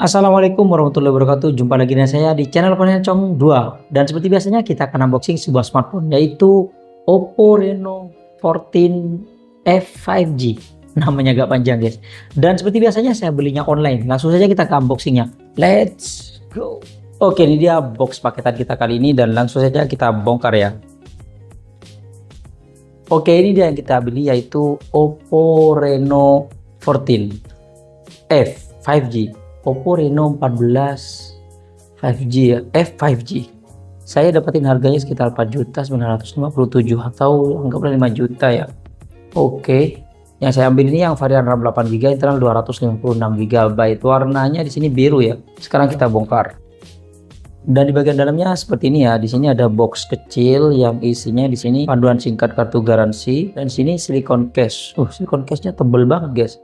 Assalamualaikum warahmatullahi wabarakatuh. Jumpa lagi dengan saya di channel Penencong 2. Dan seperti biasanya kita akan unboxing sebuah smartphone yaitu Oppo Reno 14 F 5G. Namanya agak panjang guys. Dan seperti biasanya saya belinya online. Langsung saja kita ke unboxingnya. Let's go. Oke, ini dia box paketan kita kali ini dan langsung saja kita bongkar ya. Oke, ini dia yang kita beli yaitu Oppo Reno 14 F 5G. Oppo Reno 14 5G ya, F5G. Saya dapatin harganya sekitar 4.957.000 atau anggaplah 5 juta ya. Oke. Yang saya ambil ini yang varian RAM 8GB internal 256GB. Warnanya di sini biru ya. Sekarang kita bongkar. Dan di bagian dalamnya seperti ini ya. Di sini ada box kecil yang isinya di sini panduan singkat kartu garansi dan di sini silikon case. Silikon case-nya tebel banget, guys.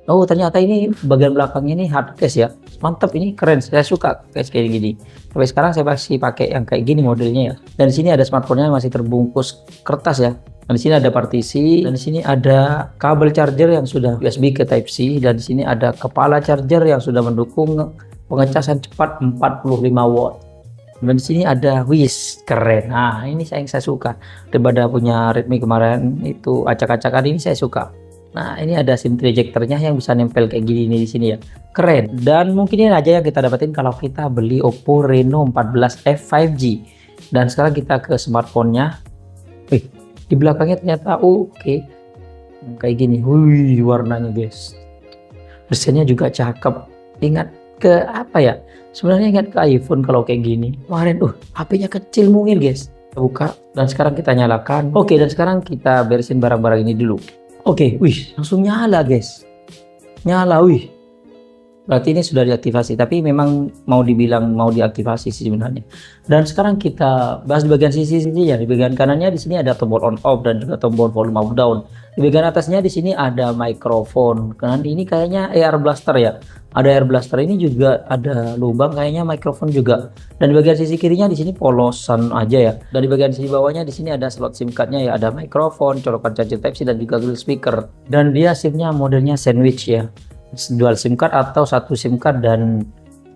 Oh, ternyata ini bagian belakangnya ini hard case ya. Mantap, ini keren. Saya suka case kayak gini. Sampai sekarang saya masih pakai yang kayak gini modelnya ya. Dan di sini ada smartphone-nya masih terbungkus kertas ya. Dan di sini ada partisi dan di sini ada kabel charger yang sudah USB ke Type C dan di sini ada kepala charger yang sudah mendukung pengecasan cepat 45 watt. Dan di sini ada keren. Nah, ini yang saya suka. Daripada punya Redmi kemarin itu acak-acakan, ini saya suka. Nah, ini ada SIM ejectornya yang bisa nempel kayak gini nih di sini ya. Keren. Dan mungkin ini aja yang kita dapetin kalau kita beli Oppo Reno 14 F 5G. Dan sekarang kita ke smartphone-nya. Di belakangnya ternyata oke. Kayak gini. Warnanya guys. Desainnya juga cakep. Ingat ke apa ya? Sebenarnya ingat ke iPhone kalau kayak gini. Kemarin HP-nya kecil mungil guys. Kita buka dan sekarang kita nyalakan. Oke, dan sekarang kita beresin barang-barang ini dulu. Oke, langsung nyala guys. Nyala, berarti ini sudah diaktifasi, tapi memang mau dibilang mau diaktifasi sih sebenarnya. Dan sekarang kita bahas di bagian sisi-sisinya. Di bagian kanannya di sini ada tombol on off dan juga tombol volume up down. Di bagian atasnya di sini ada mikrofon. Karena ini kayaknya AR blaster ya. Ada air blaster, ini juga ada lubang kayaknya mikrofon juga. Dan di bagian sisi kirinya di sini polosan aja ya. Dan di bagian sisi bawahnya di sini ada slot SIM cardnya ya, ada mikrofon, colokan charger Type C dan juga grill speaker. Dan dia SIM-nya modelnya sandwich ya. Dual SIM card atau satu SIM card dan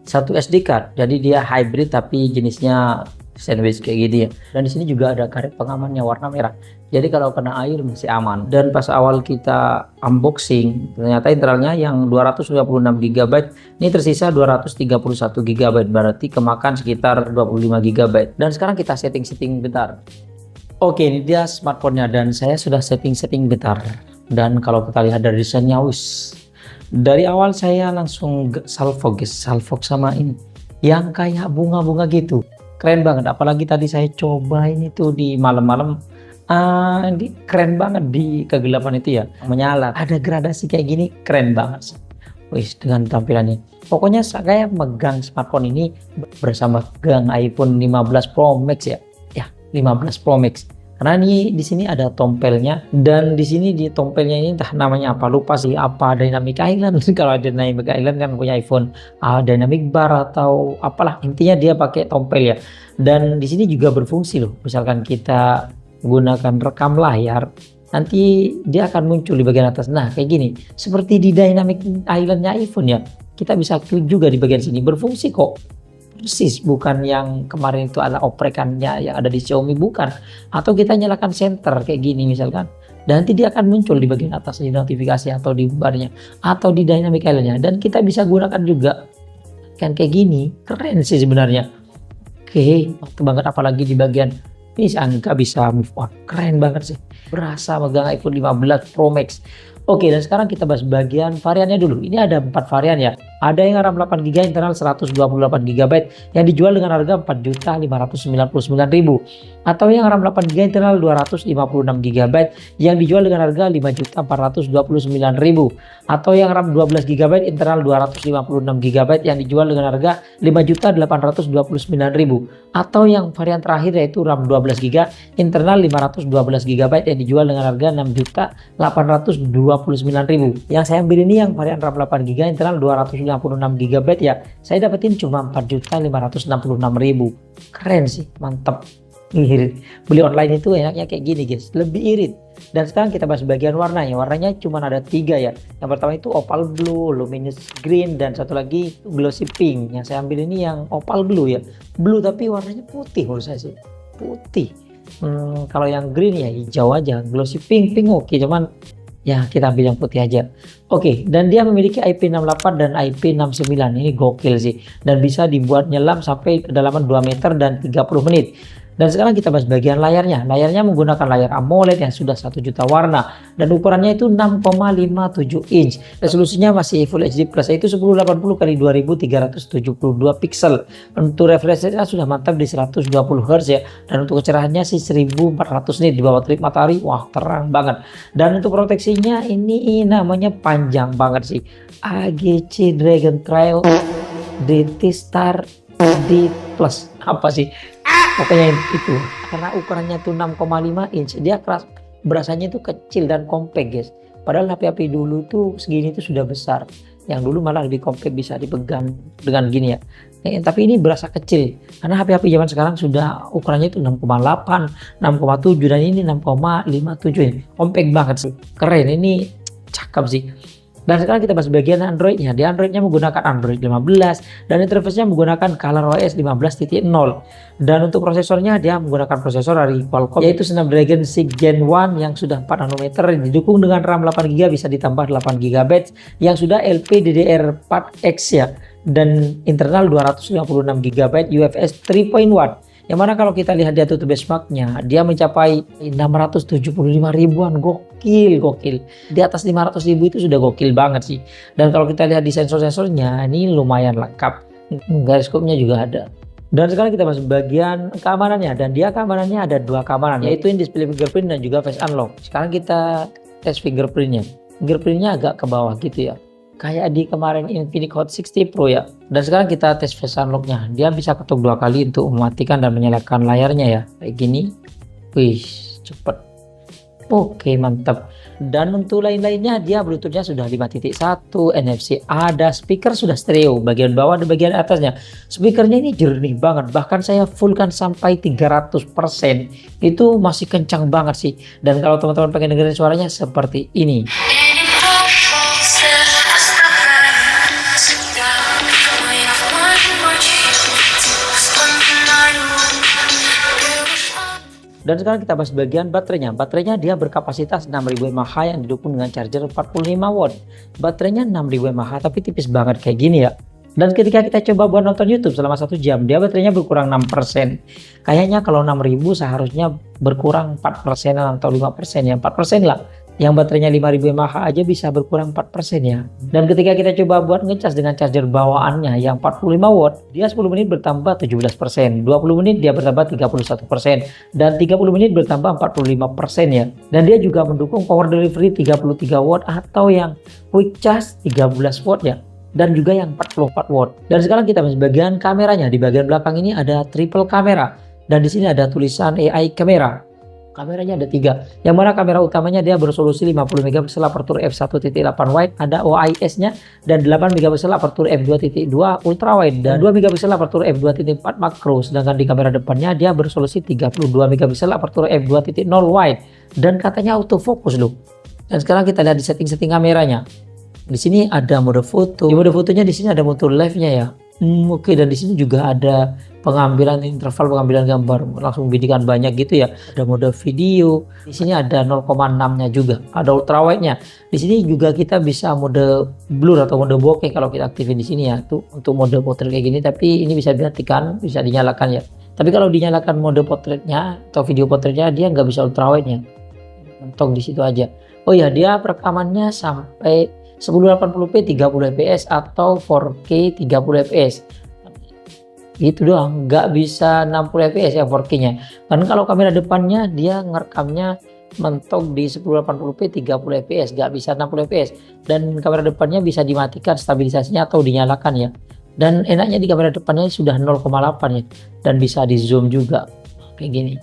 satu SD card. Jadi dia hybrid tapi jenisnya sandwich kayak gini ya. Dan di sini juga ada karet pengamannya warna merah. Jadi kalau kena air masih aman. Dan pas awal kita unboxing, ternyata internalnya yang 256GB, ini tersisa 231GB, berarti kemakan sekitar 25GB. Dan sekarang kita setting-setting bentar. Oke, ini dia smartphone-nya dan saya sudah setting-setting bentar. Dan kalau kita lihat dari desainnya, dari awal saya langsung salfok sama ini yang kayak bunga-bunga gitu. Keren banget, apalagi tadi saya cobain itu di malam-malam. Ini keren banget di kegelapan itu ya, menyala. Ada gradasi kayak gini, keren banget sih. Dengan tampilannya. Pokoknya saya megang smartphone ini bersama gang iPhone 15 Pro Max ya. 15 Pro Max. Karena ini di sini ada tompelnya dan di sini di tompelnya ini entah namanya apa, lupa sih apa, Dynamic Island. Kalau ada Dynamic Island kan punya iPhone Dynamic Bar atau apalah, intinya dia pakai tompel ya. Dan di sini juga berfungsi loh. Misalkan kita menggunakan rekam layar, nanti dia akan muncul di bagian atas. Nah, kayak gini. Seperti di Dynamic Island-nya iPhone ya. Kita bisa klik juga di bagian sini. Berfungsi kok. Persis, bukan yang kemarin itu ada oprekannya yang ada di Xiaomi, bukan. Atau kita nyalakan center kayak gini misalkan, dan nanti dia akan muncul di bagian atas di notifikasi atau di barnya atau di Dynamic Island-nya. Dan kita bisa gunakan juga kan kayak gini. Keren sih sebenarnya. Waktu banget, apalagi di bagian ini angka bisa move on. Keren banget sih. Berasa megang iPhone 15 Pro Max. Oke, dan sekarang kita bahas bagian variannya dulu. Ini ada 4 varian ya. Ada yang RAM 8GB internal 128GB yang dijual dengan harga 4.599.000. Atau yang RAM 8GB internal 256GB yang dijual dengan harga 5.429.000. Atau yang RAM 12GB internal 256GB yang dijual dengan harga 5.829.000. Atau yang varian terakhir yaitu RAM 12GB internal 512GB yang dijual dengan harga 6.829.000. Yang saya ambil ini yang varian RAM 8GB internal 256GB ya. Saya dapetin cuma 4.566.000. Keren sih, mantap. Irit. Beli online itu enaknya kayak gini guys, lebih irit. Dan sekarang kita bahas bagian warnanya. Warnanya cuma ada 3 ya. Yang pertama itu opal blue, luminous green, dan satu lagi glossy pink. Yang saya ambil ini yang opal blue ya. Blue tapi warnanya putih menurut saya sih. Putih. Kalau yang green ya hijau aja. Glossy pink oke, cuman ya kita ambil yang putih aja. Oke, dan dia memiliki IP68 dan IP69. Ini gokil sih. Dan bisa dibuat nyelam sampai kedalaman 2 meter dan 30 menit. Dan sekarang kita bahas bagian layarnya. Layarnya menggunakan layar AMOLED yang sudah 1 juta warna. Dan ukurannya itu 6,57 inch. Resolusinya masih Full HD Plus, yaitu 1080 x 2372 pixel. Untuk refresh rate sudah mantap di 120 Hz ya. Dan untuk kecerahannya sih 1400 nit di bawah terik matahari. Wah, terang banget. Dan untuk proteksinya ini namanya panjang banget sih. AGC Dragon Trail DT Star D Plus. Apa sih? Pokoknya itu, karena ukurannya tuh 6,5 inch, dia keras, berasanya itu kecil dan compact guys. Padahal HP-HP dulu tuh segini tuh sudah besar. Yang dulu malah lebih compact, bisa dipegang dengan gini ya. Tapi ini berasa kecil, karena HP-HP zaman sekarang sudah ukurannya itu 6,8, 6,7 dan ini 6,57 ini. Compact banget sih, keren, ini cakep sih. Dan sekarang kita bahas bagian Androidnya. Di Androidnya menggunakan Android 15 dan interface-nya menggunakan ColorOS 15.0. Dan untuk prosesornya dia menggunakan prosesor dari Qualcomm yaitu Snapdragon 6 Gen 1 yang sudah 4 nanometer, didukung dengan RAM 8GB, bisa ditambah 8GB yang sudah LPDDR4X ya, dan internal 256GB UFS 3.1. Yang mana kalau kita lihat di ATUTU benchmarknya, dia mencapai 675 ribuan. Gokil. Di atas 500 ribu itu sudah gokil banget sih. Dan kalau kita lihat di sensor-sensornya, ini lumayan lengkap. Gyroscope-nya juga ada. Dan sekarang kita masuk bagian keamanannya. Dan dia keamanannya ada 2 keamanan, yaitu in display fingerprint dan juga face unlock. Sekarang kita tes fingerprintnya. Fingerprintnya agak ke bawah gitu ya, kayak di kemarin Infinix Hot 60 Pro ya. Dan sekarang kita tes face unlock-nya. Dia bisa ketuk 2 kali untuk mematikan dan menyalakan layarnya ya, kayak gini. Wih, cepet. Oke, mantap. Dan untuk lain-lainnya, dia Bluetooth-nya sudah 5.1, NFC ada, speaker sudah stereo, bagian bawah dan bagian atasnya. Speakernya ini jernih banget, bahkan saya fullkan sampai 300%. Itu masih kencang banget sih. Dan kalau teman-teman pengen dengerin suaranya seperti ini. Dan sekarang kita bahas bagian baterainya. Baterainya dia berkapasitas 6000 mAh yang didukung dengan charger 45 watt. Baterainya 6000 mAh tapi tipis banget kayak gini ya. Dan ketika kita coba buat nonton YouTube selama 1 jam, dia baterainya berkurang 6%. Kayaknya kalau 6000 seharusnya berkurang 4% atau 5% ya, 4% lah. Yang baterainya 5000 mAh aja bisa berkurang 4% ya. Dan ketika kita coba buat ngecas dengan charger bawaannya yang 45 watt, dia 10 menit bertambah 17%, 20 menit dia bertambah 31%, dan 30 menit bertambah 45% ya. Dan dia juga mendukung power delivery 33 watt atau yang quick charge 13 watt ya. Dan juga yang 44 watt. Dan sekarang kita masuk bagian kameranya. Di bagian belakang ini ada triple kamera. Dan di sini ada tulisan AI kamera. Kameranya ada 3, yang mana kamera utamanya dia beresolusi 50 megapiksel aperture f1.8 wide, ada OIS-nya, dan 8 megapiksel aperture f2.2 ultra wide, dan 2 megapiksel aperture f2.4 makro. Sedangkan di kamera depannya dia beresolusi 32 megapiksel aperture f2.0 wide, dan katanya autofocus loh. Dan sekarang kita lihat di setting-setting kameranya. Di sini ada mode foto. Di mode fotonya di sini ada motor live-nya ya. Oke, dan di sini juga ada pengambilan interval pengambilan gambar langsung bidikan banyak gitu ya. Ada mode video. Di sini ada 0,6-nya juga. Ada ultrawide-nya. Di sini juga kita bisa mode blur atau mode bokeh kalau kita aktifin di sini ya. Itu untuk mode potret kayak gini, tapi ini bisa dimatikan, bisa dinyalakan ya. Tapi kalau dinyalakan mode potretnya atau video potretnya, dia nggak bisa ultrawide-nya. Mentok di situ aja. Oh ya, dia perekamannya sampai 1080p 30 fps atau 4K 30 fps. Itu doang, nggak bisa 60 fps ya 4K nya. Karena kalau kamera depannya dia ngerekamnya mentok di 1080p 30 fps, nggak bisa 60 fps. Dan kamera depannya bisa dimatikan stabilisasinya atau dinyalakan ya. Dan enaknya di kamera depannya sudah 0,8 ya, dan bisa di zoom juga kayak gini.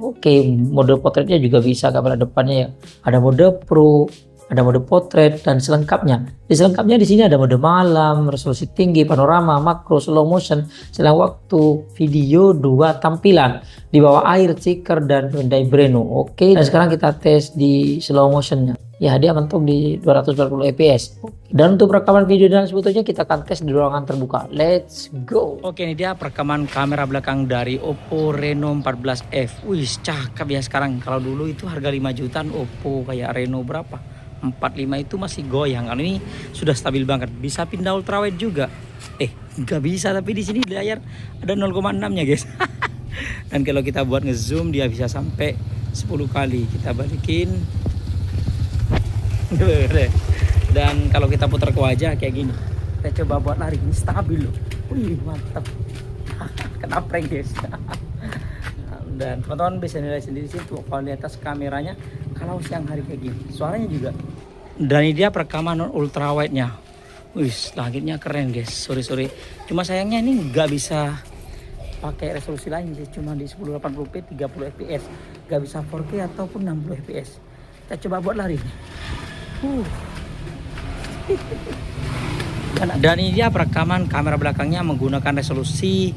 Oke, mode potretnya juga bisa kamera depannya ya. Ada mode pro, ada mode portrait dan selengkapnya. Di selengkapnya di sini ada mode malam, resolusi tinggi, panorama, makro, slow motion, selang waktu, video, 2 tampilan, di bawah air, seeker, dan Hyundai Breno. Oke, dan sekarang kita tes di slow motionnya. Ya, dia mentok di 240 fps. Dan untuk rekaman video dan sebetulnya kita akan tes di ruangan terbuka. Let's go. Oke, ini dia perekaman kamera belakang dari Oppo Reno 14F. Wih, cakep ya sekarang. Kalau dulu itu harga 5 jutaan Oppo kayak Reno berapa? 45 itu masih goyang. Kalau ini sudah stabil banget. Bisa pindah ultrawide juga. Nggak bisa, tapi di sini di layar ada 0,6-nya, guys. Dan kalau kita buat ngezoom dia bisa sampai 10 kali. Kita balikin. Dan kalau kita putar ke wajah kayak gini, kita coba buat lari, ini stabil loh. Wih, mantap. Kena prank, guys. Dan teman-teman bisa nilai sendiri sih untuk kualitas kameranya kalau siang hari kayak gini. Suaranya juga. Dan ini dia perekaman ultrawide nya. Wih, langitnya keren, guys. Sorry. Cuma sayangnya ini nggak bisa pakai resolusi lain sih, cuma di 1080p 30 fps. Nggak bisa 4K ataupun 60 fps. Kita coba buat lari. Dan ini dia perekaman kamera belakangnya menggunakan resolusi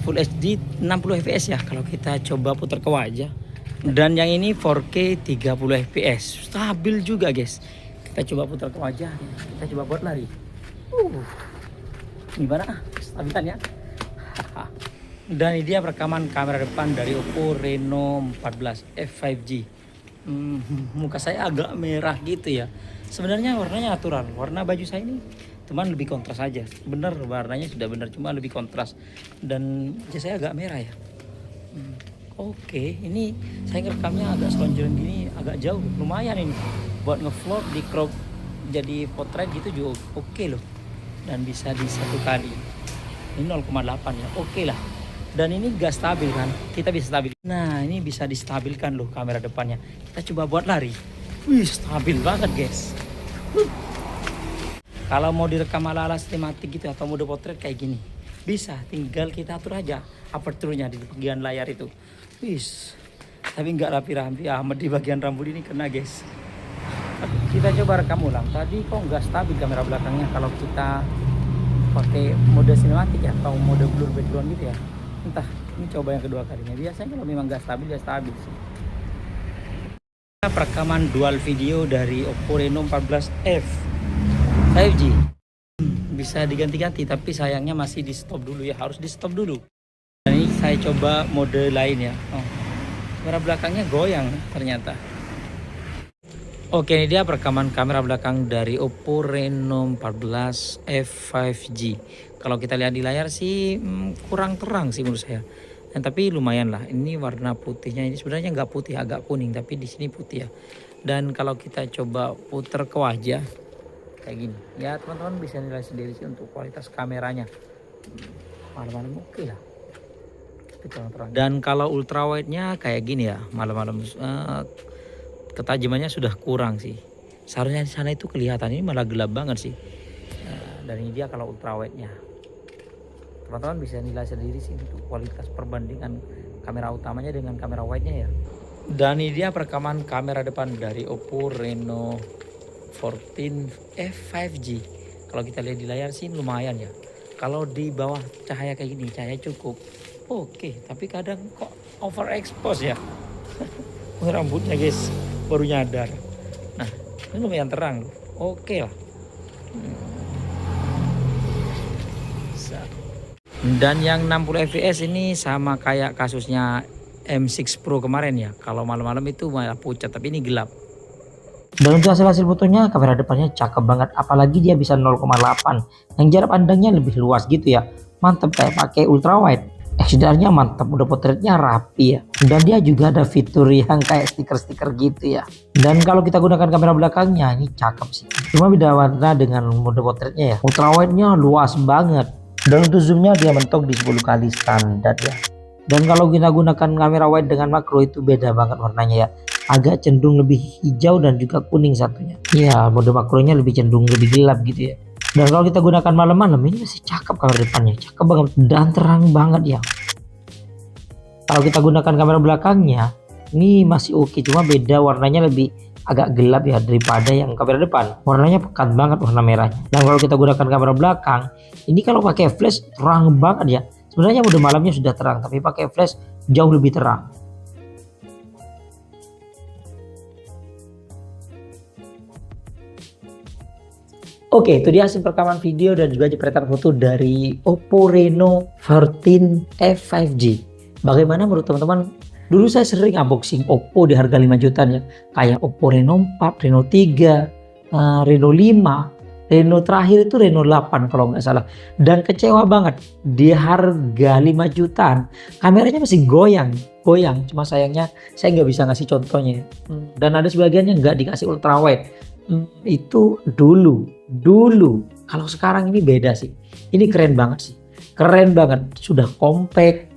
Full HD 60 fps ya. Kalau kita coba putar ke wajah. Dan yang ini 4K 30 fps. Stabil juga, guys. Kita coba putar ke wajah. Kita coba buat lari. Gimana stabilannya? Dan ini dia perekaman kamera depan dari Oppo Reno 14F 5G. Muka saya agak merah gitu ya. Sebenarnya warnanya natural. Warna baju saya ini cuman lebih kontras aja. Bener, warnanya sudah bener, cuma lebih kontras. Dan wajah saya agak merah ya. Oke, ini saya ngerekamnya agak selonjoran gini, agak jauh. Lumayan ini. Buat ngevlog di crop jadi potret gitu juga oke loh. Dan bisa di 1 kali. Ini 0,8 ya. Oke lah. Dan ini gak stabil kan, kita bisa stabil. Nah, ini bisa distabilkan loh kamera depannya. Kita coba buat lari. Wih, stabil banget, guys. Kalau mau direkam ala-ala sinematik gitu atau mode potret kayak gini, bisa, tinggal kita atur aja aperture-nya di bagian layar itu. Wih, tapi nggak rapi-rapi amat di bagian rambut ini kena, guys. Kita coba rekam ulang. Tadi kok nggak stabil kamera belakangnya kalau kita pakai mode sinematik ya, atau mode blur background gitu ya. Entah, ini coba yang kedua kalinya. Biasanya kalau memang gak stabil, ya stabil sih. Perekaman dual video dari Oppo Reno 14F 5G. Bisa diganti-ganti, tapi sayangnya masih di stop dulu ya. Harus di stop dulu. Dan ini saya coba mode lain ya. Kamera belakangnya goyang ternyata. Oke, ini dia perekaman kamera belakang dari Oppo Reno 14F 5G. Kalau kita lihat di layar sih kurang terang sih menurut saya. Tapi lumayan lah. Ini warna putihnya ini sebenarnya nggak putih, agak kuning, tapi di sini putih ya. Dan kalau kita coba putar ke wajah kayak gini, ya teman-teman bisa nilai sendiri sih untuk kualitas kameranya. Malam-malam oke lah. Dan kalau ultrawide-nya kayak gini ya, malam-malam ketajamannya sudah kurang sih. Seharusnya di sana itu kelihatan, ini malah gelap banget sih. Dan ini dia kalau ultrawide-nya. Teman-teman bisa nilai sendiri sih untuk kualitas perbandingan kamera utamanya dengan kamera wide-nya ya. Dan ini dia perekaman kamera depan dari Oppo Reno 14F 5G. Kalau kita lihat di layar sih lumayan ya. Kalau di bawah cahaya kayak gini, cahaya cukup. Oke, tapi kadang kok overexpose ya. Rambutnya, guys, baru nyadar. Nah, ini lumayan terang loh. Oke lah. Dan yang 60 fps ini sama kayak kasusnya M6 Pro kemarin ya. Kalau malam-malam itu malah pucat, tapi ini gelap. Dan untuk hasil fotonya, kamera depannya cakep banget. Apalagi dia bisa 0,8 yang jarak pandangnya lebih luas gitu ya. Mantep kayak pakai ultrawide. HDR-nya mantap, udah potretnya rapi ya. Dan dia juga ada fitur yang kayak stiker-stiker gitu ya. Dan kalau kita gunakan kamera belakangnya, ini cakep sih. Cuma beda warna dengan mode potretnya ya. Ultrawide-nya luas banget. Dan untuk zoomnya dia mentok di 10 kali standar ya. Dan kalau kita gunakan kamera wide dengan makro itu beda banget warnanya ya. Agak cenderung lebih hijau dan juga kuning satunya. Ya, mode makronya lebih cenderung lebih gelap gitu ya. Dan kalau kita gunakan malam-malam ini masih cakep kamera depannya, cakep banget dan terang banget ya. Kalau kita gunakan kamera belakangnya ini masih oke, cuma beda warnanya lebih agak gelap ya daripada yang kamera depan. Warnanya pekat banget warna merahnya. Dan kalau kita gunakan kamera belakang, ini kalau pakai flash terang banget ya. Sebenarnya mode malamnya sudah terang, tapi pakai flash jauh lebih terang. Oke, itu dia hasil perekaman video dan juga jepretan foto dari Oppo Reno 14 F5G. Bagaimana menurut teman-teman? Dulu saya sering unboxing Oppo di harga 5 jutaan ya. Kayak Oppo Reno 4, Reno 3, Reno 5, Reno terakhir itu Reno 8 kalau nggak salah. Dan kecewa banget, di harga 5 jutaan kameranya masih goyang. Cuma sayangnya saya nggak bisa ngasih contohnya. Dan ada sebagiannya nggak dikasih ultrawide. Itu dulu. Kalau sekarang ini beda sih. Ini keren banget sih. Keren banget. Sudah compact.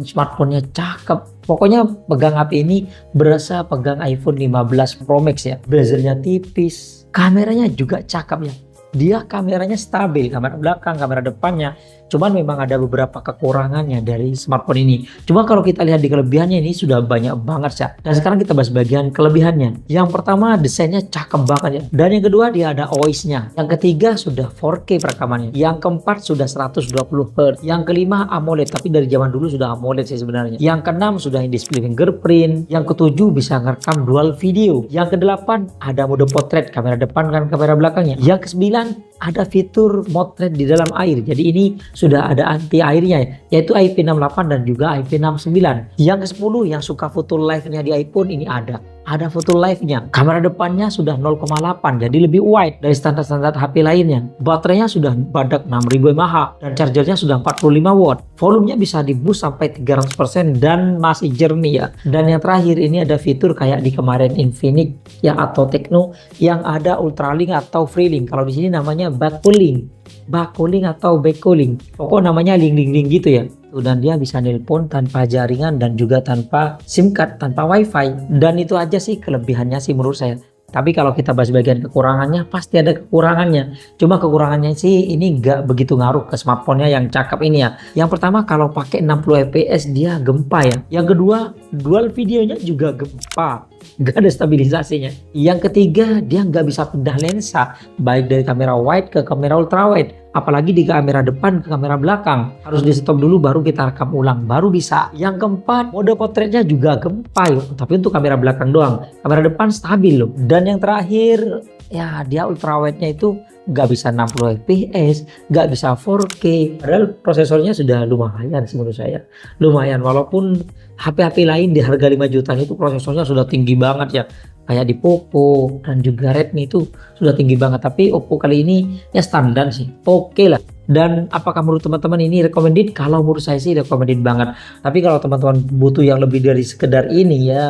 Smartphone-nya cakep. Pokoknya pegang HP ini berasa pegang iPhone 15 Pro Max ya. Bezernya tipis. Kameranya juga cakep ya. Dia kameranya stabil, kamera belakang, kamera depannya. Cuman memang ada beberapa kekurangannya dari smartphone ini. Cuma kalau kita lihat di kelebihannya ini sudah banyak banget ya. Dan sekarang kita bahas bagian kelebihannya. Yang pertama desainnya cakep banget ya. Dan yang kedua dia ada OIS-nya. Yang ketiga sudah 4K perekamannya. Yang keempat sudah 120 Hz. Yang kelima AMOLED, tapi dari zaman dulu sudah AMOLED sih sebenarnya. Yang keenam sudah in-display fingerprint. Yang ketujuh bisa ngerekam dual video. Yang kedelapan ada mode portrait, kamera depan dan kamera belakangnya. Yang kesembilan ada fitur motret di dalam air. Jadi ini sudah ada anti airnya yaitu IP68 dan juga IP69. Yang ke-10 yang suka foto live-nya di iPhone ini ada foto live-nya. Kamera depannya sudah 0,8 jadi lebih wide dari standar-standar HP lainnya. Baterainya sudah badak 6000 mAh dan chargernya sudah 45 watt. Volumenya bisa di boost sampai 300% dan masih jernih ya. Dan yang terakhir ini ada fitur kayak di kemarin Infinix ya atau Tecno yang ada ultralink atau freelink. Kalau di sini namanya backcooling atau backcooling. Pokoknya namanya link gitu ya. Dan dia bisa nelpon tanpa jaringan dan juga tanpa SIM card, tanpa WiFi. Dan itu aja sih kelebihannya sih menurut saya. Tapi kalau kita bahas bagian kekurangannya, pasti ada kekurangannya. Cuma kekurangannya sih ini nggak begitu ngaruh ke smartphone-nya yang cakep ini ya. Yang pertama kalau pakai 60 fps dia gempa ya. Yang kedua dual videonya juga gempa. Nggak ada stabilisasinya. Yang ketiga dia nggak bisa pindah lensa. Baik dari kamera wide ke kamera ultrawide. Apalagi di kamera depan ke kamera belakang. Harus di stop dulu baru kita rekam ulang. Baru bisa. Yang keempat mode portraitnya juga gempa ya. Tapi untuk kamera belakang doang. Kamera depan stabil loh. Dan yang terakhir ya dia ultrawide-nya itu nggak bisa 60 fps, nggak bisa 4K. Padahal prosesornya sudah lumayan sih menurut saya. Lumayan walaupun HP-HP lain di harga 5 jutaan itu prosesornya sudah tinggi banget ya. Kayak di Poco dan juga Redmi itu sudah tinggi banget. Tapi Oppo kali ini ya standar sih. Oke lah. Dan apakah menurut teman-teman ini recommended? Kalau menurut saya sih recommended banget. Tapi kalau teman-teman butuh yang lebih dari sekedar ini ya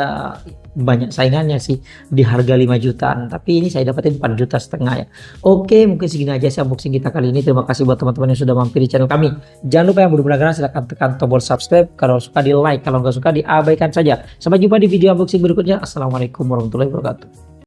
banyak saingannya sih di harga 5 jutaan. Tapi ini saya dapetin 4,5 juta ya. Oke, mungkin segini aja sih unboxing kita kali ini. Terima kasih buat teman-teman yang sudah mampir di channel kami. Jangan lupa yang belum berlangganan silahkan tekan tombol subscribe. Kalau suka di like, kalau nggak suka diabaikan saja. Sampai jumpa di video unboxing berikutnya. Assalamualaikum warahmatullahi wabarakatuh.